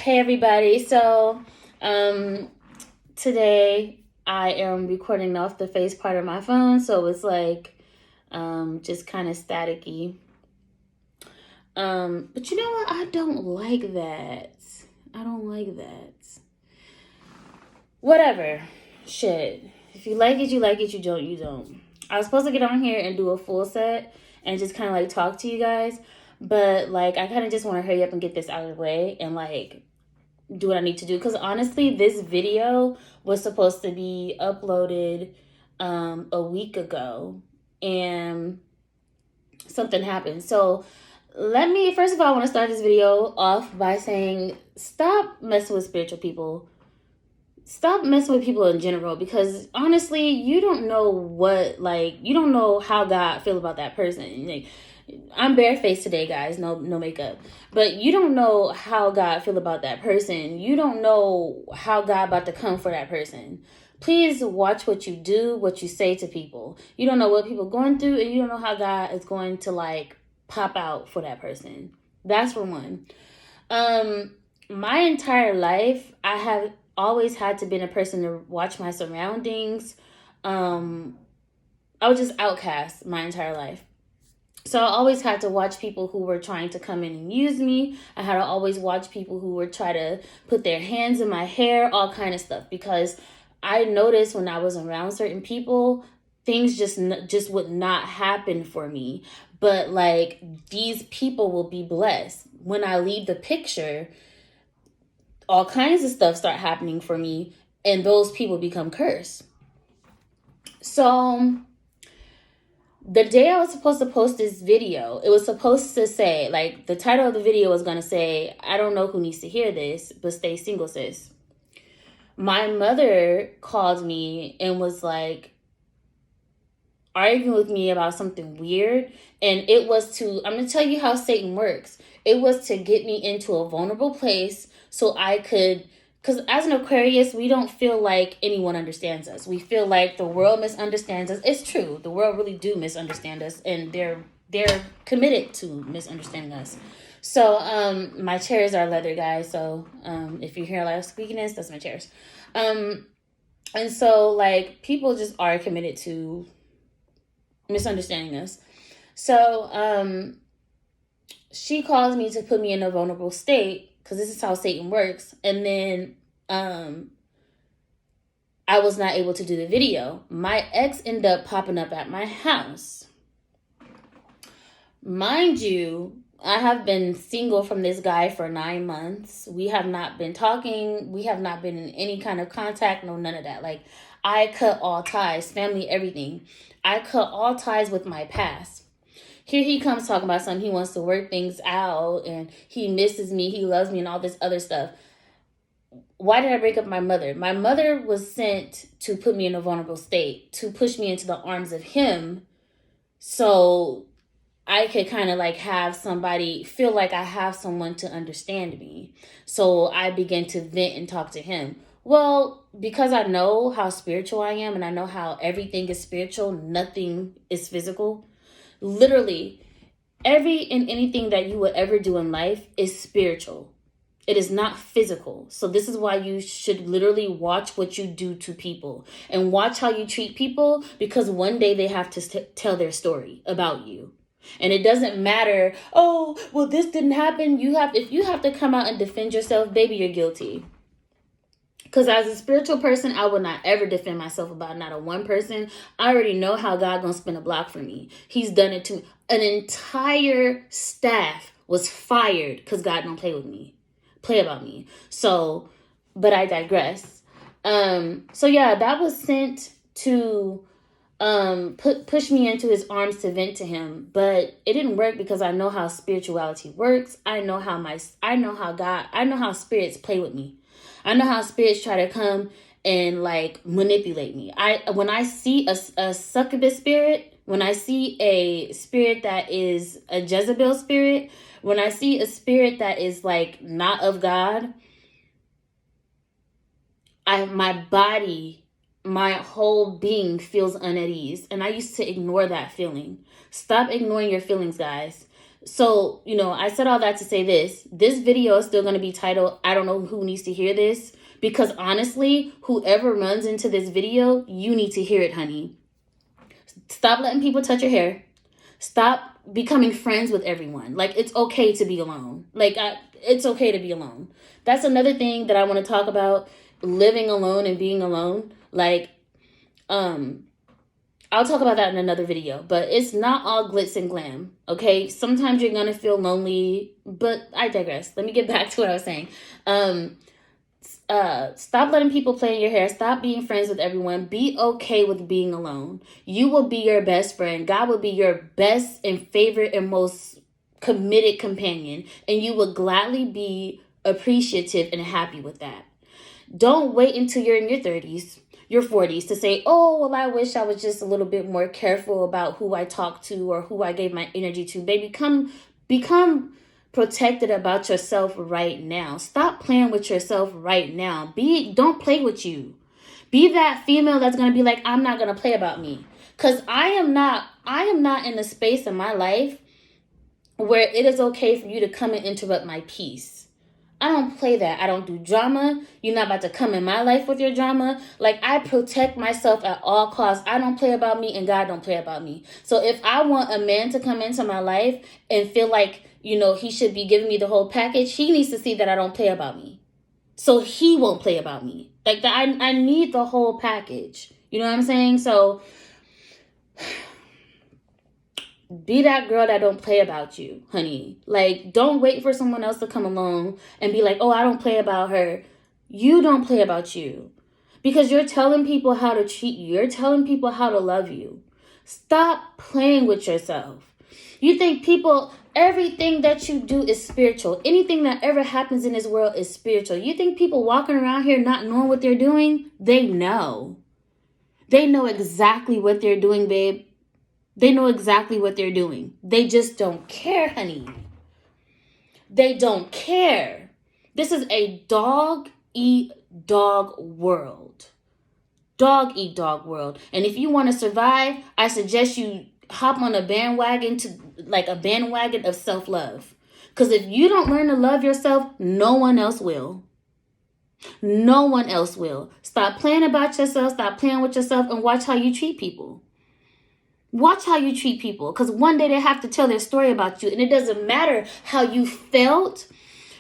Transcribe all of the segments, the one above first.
Hey everybody. Um today I am recording off the face part of my phone, so it's like just kind of staticky. But you know what? I don't like that. I don't like that. Whatever. Shit. If you like it, you like it. You don't, you don't. I was supposed to get on here and do a full set and just kind of like talk to you guys, but like I kind of just want to hurry up and get this out of the way and like do what I need to do. Because honestly, this video was supposed to be uploaded a week ago and something happened. So let me, first of all, I want to start this video off by saying stop messing with spiritual people. Stop messing with people in general, because honestly, you don't know you don't know how God feel about that person. Like, I'm barefaced today, guys. No makeup. But you don't know how God feel about that person. You don't know how God about to come for that person. Please watch what you do, what you say to people. You don't know what people are going through, and you don't know how God is going to like pop out for that person. That's for one. My entire life, I have always had to been a person to watch my surroundings. I was just outcast my entire life. So I always had to watch people who were trying to come in and use me. I had to always watch people who would try to put their hands in my hair, all kind of stuff. Because I noticed when I was around certain people, things just would not happen for me. But like, these people will be blessed. When I leave the picture, all kinds of stuff start happening for me, and those people become cursed. So the day I was supposed to post this video, it was supposed to say, like, the title of the video was going to say, I don't know who needs to hear this, but stay single, sis. My mother called me and was like arguing with me about something weird. And it was I'm going to tell you how Satan works. It was to get me into a vulnerable place so I could, because as an Aquarius, we don't feel like anyone understands us. We feel like the world misunderstands us. It's true. The world really do misunderstand us, and they're committed to misunderstanding us. So my chairs are leather, guys. So if you hear a lot of squeakiness, that's my chairs. And so like people just are committed to misunderstanding us. So she calls me to put me in a vulnerable state, because this is how Satan works. And then I was not able to do the video. My ex ended up popping up at my house. Mind you, I have been single from this guy for 9 months. We have not been talking. We have not been in any kind of contact. No, none of that. Like, I cut all ties, family, everything. I cut all ties with my past. Here he comes talking about something. He wants to work things out, and he misses me. He loves me and all this other stuff. Why did I break up my mother? My mother was sent to put me in a vulnerable state, to push me into the arms of him, so I could kind of like have somebody, feel like I have someone to understand me. So I began to vent and talk to him. Well, because I know how spiritual I am, and I know how everything is spiritual, nothing is physical. Literally, every and anything that you would ever do in life is spiritual. It is not physical. So this is why you should literally watch what you do to people and watch how you treat people, because one day they have to tell their story about you. And it doesn't matter, oh, well, this didn't happen. If you have to come out and defend yourself, baby, you're guilty. Because as a spiritual person, I would not ever defend myself about not a one person. I already know how God gonna spin a block for me. He's done it to me. An entire staff was fired because God don't play about me. So, but I digress. So yeah, that was sent to push me into his arms to vent to him, but it didn't work, because I know how spirituality works. I know how spirits play with me. I know how spirits try to come and like manipulate me. When I see a succubus spirit, when I see a spirit that is a Jezebel spirit, when I see a spirit that is like not of God, my body, my whole being feels unease. And I used to ignore that feeling. Stop ignoring your feelings, guys. So, I said all that to say this. This video is still going to be titled, I don't know who needs to hear this. Because honestly, whoever runs into this video, you need to hear it, honey. Stop letting people touch your hair. Stop becoming friends with everyone. Like, it's okay to be alone. It's okay to be alone. That's another thing that I want to talk about, living alone and being alone. I'll talk about that in another video, but it's not all glitz and glam, okay? Sometimes you're going to feel lonely, but I digress. Let me get back to what I was saying. Stop letting people play in your hair. Stop being friends with everyone. Be okay with being alone. You will be your best friend. God will be your best and favorite and most committed companion, and you will gladly be appreciative and happy with that. Don't wait until you're in your 30s, your 40s to say, oh, well, I wish I was just a little bit more careful about who I talk to or who I gave my energy to. Baby, become protected about yourself right now. Stop playing with yourself right now. Don't play with you. Be that female that's going to be like, I'm not going to play about me. Because I am not in a space in my life where it is okay for you to come and interrupt my peace. I don't play that. I don't do drama. You're not about to come in my life with your drama. Like, I protect myself at all costs. I don't play about me and God don't play about me. So if I want a man to come into my life and feel like, he should be giving me the whole package, he needs to see that I don't play about me. So he won't play about me. Like, I need the whole package. You know what I'm saying? So be that girl that don't play about you, honey. Like, don't wait for someone else to come along and be like, oh, I don't play about her. You don't play about you. Because you're telling people how to treat you. You're telling people how to love you. Stop playing with yourself. You think everything that you do is spiritual. Anything that ever happens in this world is spiritual. You think people walking around here not knowing what they're doing? They know. They know exactly what they're doing, babe. They know exactly what they're doing. They just don't care, honey. They don't care. This is a dog-eat-dog world. Dog-eat-dog world. And if you want to survive, I suggest you hop on a bandwagon of self-love. Because if you don't learn to love yourself, no one else will. No one else will. Stop playing about yourself. Stop playing with yourself and watch how you treat people. Watch how you treat people, because one day they have to tell their story about you, and it doesn't matter how you felt.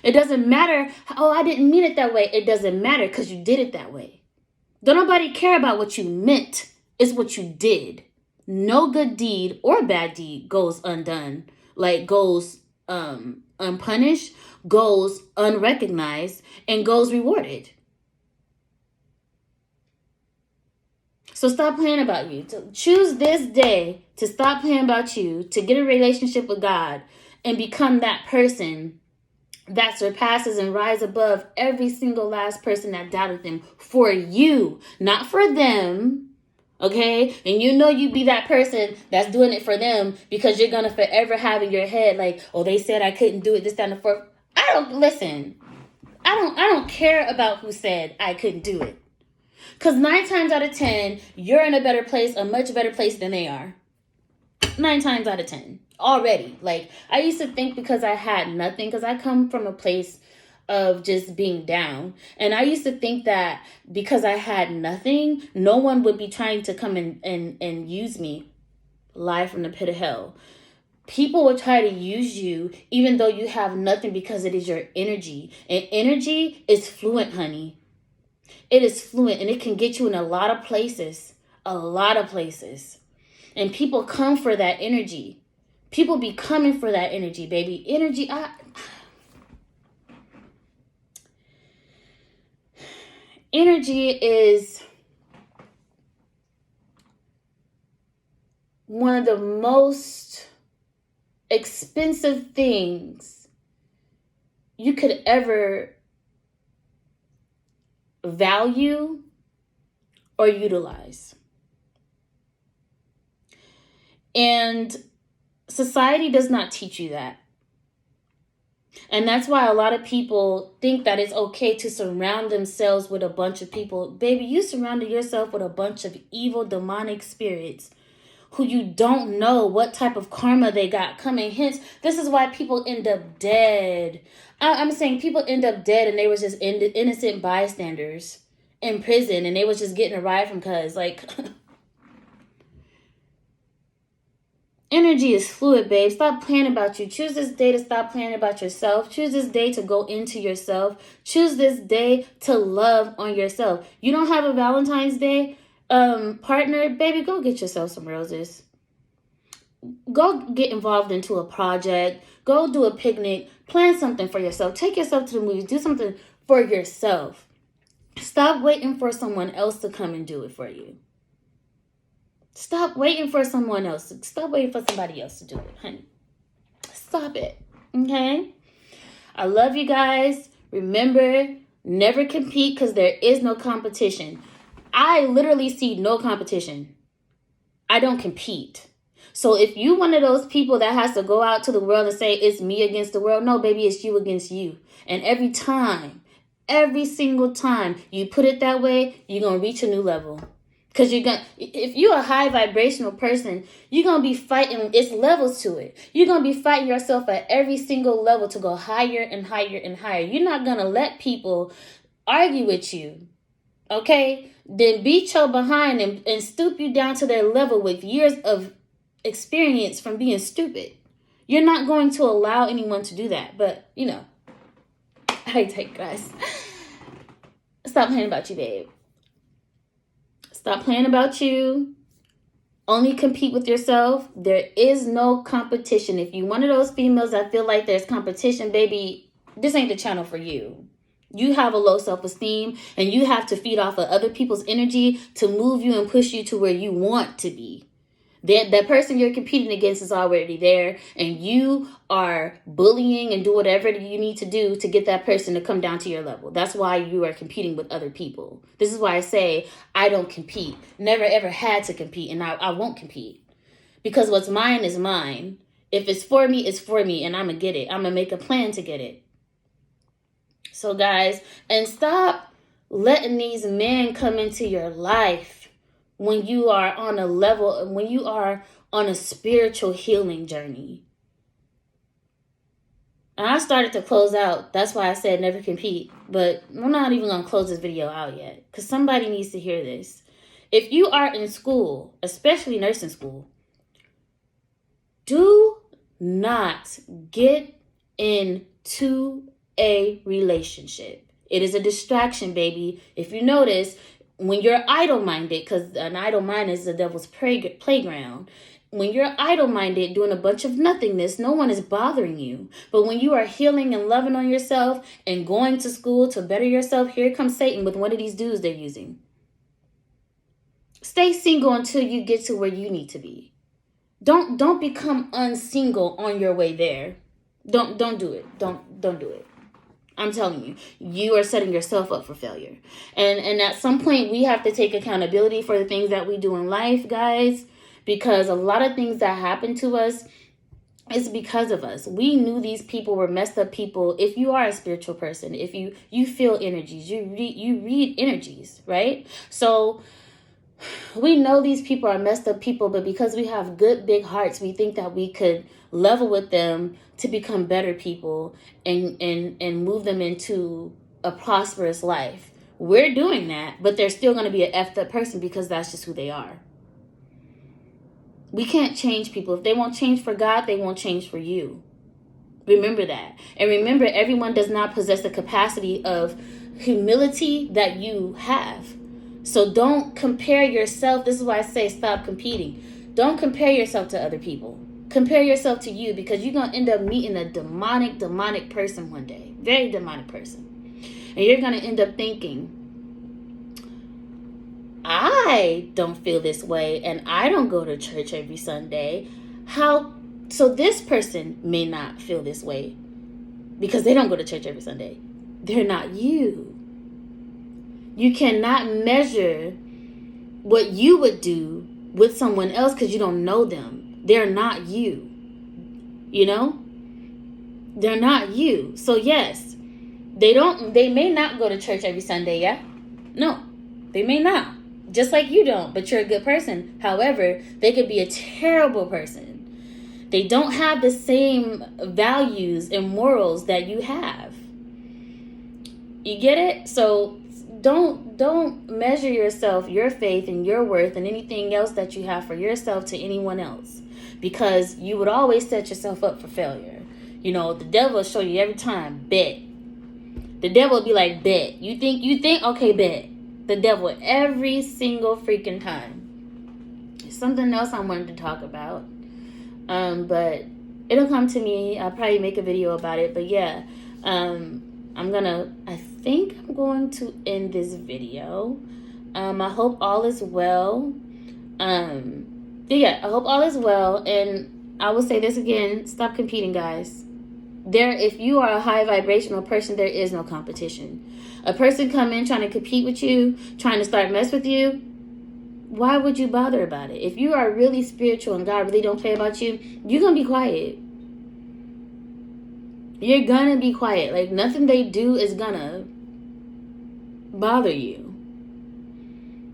It doesn't matter, oh, I didn't mean it that way. It doesn't matter because you did it that way. Don't nobody care about what you meant. It's what you did. No good deed or bad deed goes undone, goes unpunished, goes unrecognized, and goes rewarded. So stop playing about you. Choose this day to stop playing about you, to get a relationship with God, and become that person that surpasses and rise above every single last person that doubted them for you, not for them. Okay? And you be that person that's doing it for them because you're going to forever have in your head like, oh, they said I couldn't do it, this, that, and the fourth. I don't care about who said I couldn't do it. Because 9 times out of 10, you're in a better place, a much better place than they are. 9 times out of 10. Already. Like, I used to think because I had nothing, because I come from a place of just being down. And I used to think that because I had nothing, no one would be trying to come and use me. Lie from the pit of hell. People will try to use you even though you have nothing because it is your energy. And energy is fluent, honey. It is fluent and it can get you in a lot of places. A lot of places. And people come for that energy. People be coming for that energy, baby. Energy is one of the most expensive things you could ever value or utilize. And society does not teach you that. And that's why a lot of people think that it's okay to surround themselves with a bunch of people. Baby, you surrounded yourself with a bunch of evil, demonic spirits who you don't know what type of karma they got coming. Hence, this is why people end up dead. I'm saying people end up dead and they were just innocent bystanders in prison and they was just getting a ride from cuz. Like, energy is fluid, babe. Stop playing about you. Choose this day to stop playing about yourself. Choose this day to go into yourself. Choose this day to love on yourself. You don't have a Valentine's Day partner, baby, go get yourself some roses. Go get involved into a project. Go do a picnic. Plan something for yourself. Take yourself to the movies. Do something for yourself. Stop waiting for someone else to come and do it for you. Stop waiting for someone else. Stop waiting for somebody else to do it, honey. Stop it, okay? I love you guys. Remember, never compete because there is no competition. I literally see no competition. I don't compete. So if you one of those people that has to go out to the world and say it's me against the world, no, baby, it's you against you. And every single time you put it that way, you're going to reach a new level. Because if you're a high vibrational person, you're going to be fighting, it's levels to it. You're going to be fighting yourself at every single level to go higher and higher and higher. You're not going to let people argue with you, okay? Then beat your behind and stoop you down to their level with years of experience from being stupid. You're not going to allow anyone to do that. But, I digress. Stop playing about you, babe. Stop playing about you. Only compete with yourself. There is no competition. If you're one of those females that feel like there's competition, baby, this ain't the channel for you. You have a low self-esteem and you have to feed off of other people's energy to move you and push you to where you want to be. That person you're competing against is already there and you are bullying and do whatever you need to do to get that person to come down to your level. That's why you are competing with other people. This is why I say I don't compete. Never ever had to compete and I won't compete. Because what's mine is mine. If it's for me, it's for me and I'm going to get it. I'm going to make a plan to get it. So guys, and stop letting these men come into your life when you are on a level, when you are on a spiritual healing journey. And I started to close out. That's why I said never compete. But I'm not even going to close this video out yet. Because somebody needs to hear this. If you are in school, especially nursing school, do not get into a relationship. It is a distraction, baby. If you notice, when you're idle-minded, because an idle mind is the devil's playground. When you're idle-minded, doing a bunch of nothingness, no one is bothering you. But when you are healing and loving on yourself and going to school to better yourself, here comes Satan with one of these dudes they're using. Stay single until you get to where you need to be. Don't become unsingle on your way there. Don't do it. Don't do it. I'm telling you, you are setting yourself up for failure. And at some point, we have to take accountability for the things that we do in life, guys, because a lot of things that happen to us is because of us. We knew these people were messed up people. If you are a spiritual person, if you feel energies, you read energies, right? So we know these people are messed up people, but because we have good, big hearts, we think that we could level with them to become better people and move them into a prosperous life. We're doing that, but they're still going to be an effed up person because that's just who they are. We can't change people. If they won't change for God, they won't change for you. Remember that. And remember, everyone does not possess the capacity of humility that you have. So don't compare yourself. This is why I say stop competing. Don't compare yourself to other people. Compare yourself to you, because you're going to end up meeting a demonic person one day. Very demonic person. And you're going to end up thinking, I don't feel this way and I don't go to church every Sunday. So this person may not feel this way because they don't go to church every Sunday. They're not you. You cannot measure what you would do with someone else because you don't know them. They're not you. You know? They're not you. So yes, they may not go to church every Sunday, yeah? No, they may not. Just like you don't, but you're a good person. However, they could be a terrible person. They don't have the same values and morals that you have. You get it? So don't measure yourself, your faith and your worth and anything else that you have for yourself to anyone else, because you would always set yourself up for failure. You know, the devil will show you every time, bet. The devil will be like, bet. You think, okay, bet. The devil every single freaking time. Something else I wanted to talk about. But it'll come to me. I'll probably make a video about it. But yeah, I think I'm going to end this video. I hope all is well. I hope all is well. And I will say this again, stop competing, guys. If you are a high vibrational person, there is no competition. A person come in trying to compete with you, trying to start mess with you, why would you bother about it? If you are really spiritual and God really don't play about you, you're going to be quiet. You're going to be quiet. Like, nothing they do is going to bother you.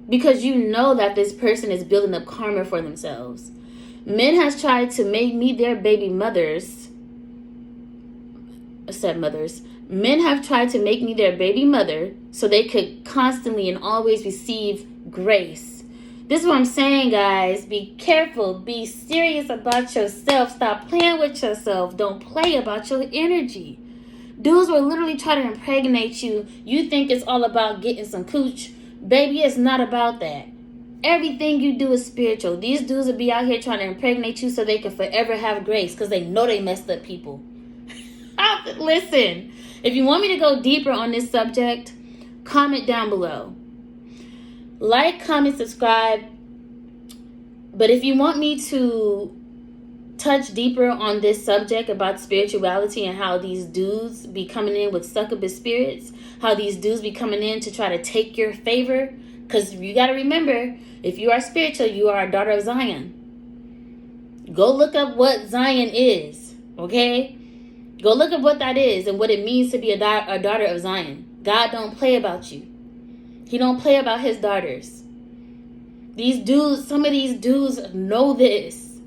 Because you know that this person is building up karma for themselves. Men has tried to make me their baby mothers. Stepmothers. Men have tried to make me their baby mother so they could constantly and always receive grace. This is what I'm saying, guys. Be careful. Be serious about yourself. Stop playing with yourself. Don't play about your energy. Dudes will literally try to impregnate you. You think it's all about getting some cooch. Baby, it's not about that. Everything you do is spiritual. These dudes will be out here trying to impregnate you so they can forever have grace because they know they messed up people. Listen, if you want me to go deeper on this subject, comment down below. Like, comment, subscribe. But if you want me to touch deeper on this subject about spirituality and how these dudes be coming in with succubus spirits, how these dudes be coming in to try to take your favor, because you got to remember, if you are spiritual, you are a daughter of Zion. Go look up what Zion is, okay? Go look at what that is and what it means to be a daughter of Zion. God don't play about you. He don't play about his daughters. These dudes, some of these dudes know this.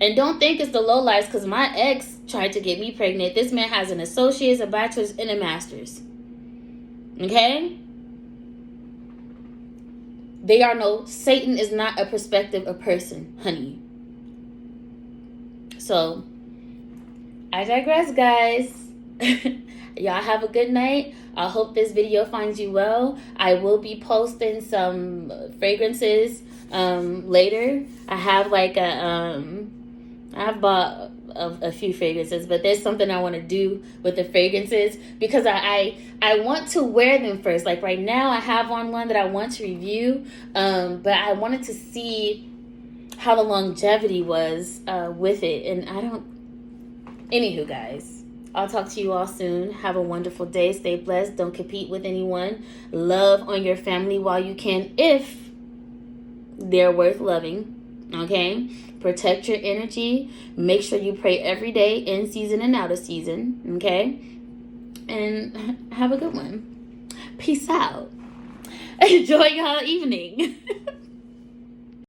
And don't think it's the lowlifes, because my ex tried to get me pregnant. This man has an associate's, a bachelor's, and a master's. Okay? Satan is not a perspective of person, honey. So, I digress, guys. Y'all have a good night. I hope this video finds you well. I will be posting some fragrances later. I have I've bought a few fragrances, but there's something I want to do with the fragrances because I want to wear them first. Like right now, I have on one that I want to review, but I wanted to see how the longevity was with it, and I don't. Anywho, guys, I'll talk to you all soon. Have a wonderful day. Stay blessed. Don't compete with anyone. Love on your family while you can, if they're worth loving. Okay? Protect your energy. Make sure you pray every day, in season and out of season. Okay? And have a good one. Peace out. Enjoy your evening.